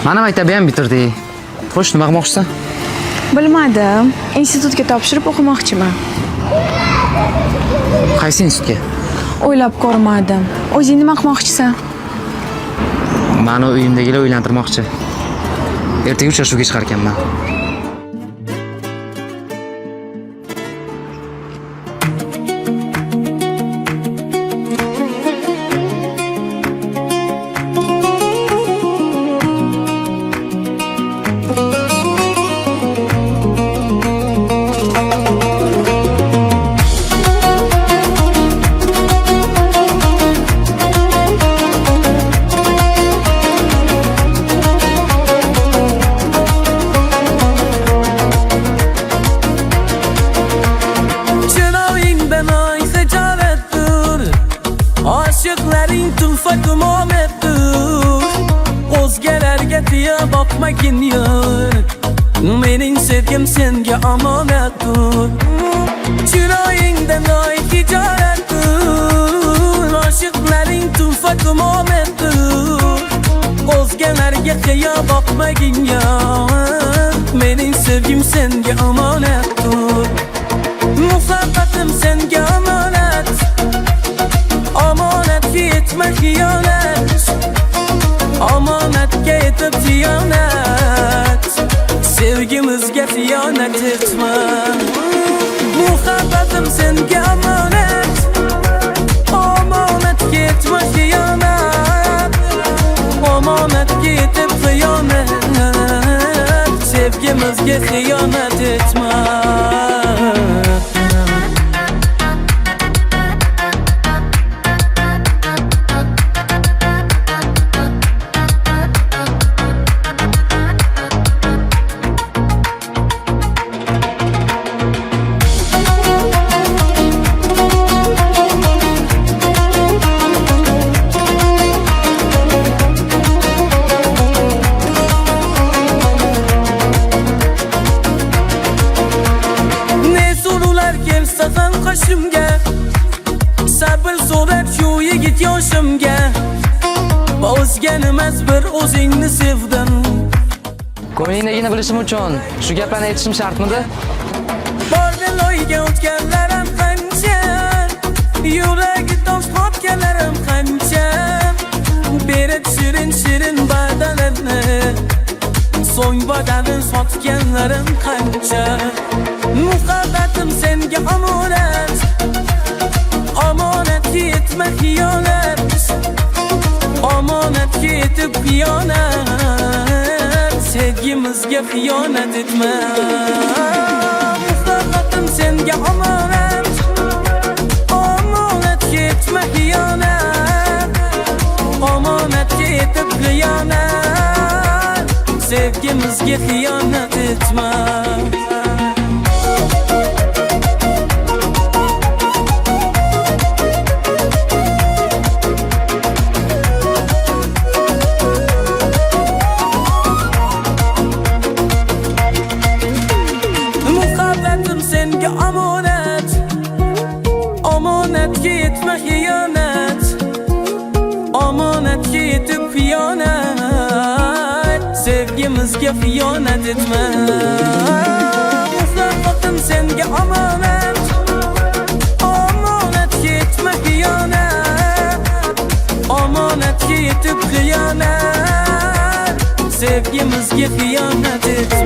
Mana maktabni ham bitirdik. Xo'sh, nima qilmoqchisan? Bilmadim. Institutga topshirib o'qimoqchiman. Qaysi institutga? O'ylab ko'rmadim. O'zing nima qilmoqchisan? Mani uyimdagilar uylantirmoqchi. Ertaga uchrashuvga chiqar ekanman. Aşıkların tufak muhabbettir. O'zgalarga tiya boqmagin yor. Mening sevgim senga omonatdir. Chiroyingdan oy tijoratdir. Aşıkların tufak muhabbettir. O'zgalarga tiya boqmagin yor. Mening sevgim senga omonatdir. Muhabbatim senga omonat. Amanatga yetma xiyonat. Amanatga yetib xiyonat. Sevgimizga xiyonat etma. Muhabbatim senga amonat. Amanatga yetma xiyonat. Amanatga yetib xiyonat. Sevgimizga xiyonat etma. Qoshimga sabr so'rab shu yigit yoshimga o'zgan emas bir o'zingni sevdim. Ko'nglingdagini bilishim uchun shu gaplarni aytishim shartmidi? Bordan loyga o'tganlarim qancha, yuragi tosh qotganlarim qancha. Berib shirin shirin badalanni, so'ng badalin sotganlarim qancha. Muhabbatim senga omonat. Amonatga yetma xiyonat. Amonatga yetib xiyonat. Sevgimizga xiyonat etma. Muhabbatim senga omonat. Amonatga yetma xiyonat. Amonatga yetib xiyonat. Sevgimizga xiyonat etma. Senga omonat. Omonatga yetma xiyonat. Omonatga yetib xiyonat. Sevgimizga xiyonat etma. Muhabbatim senga omonat. Omonatga yetma xiyonat. Omonatga yetib xiyonat. Sevgimizga xiyonat etma.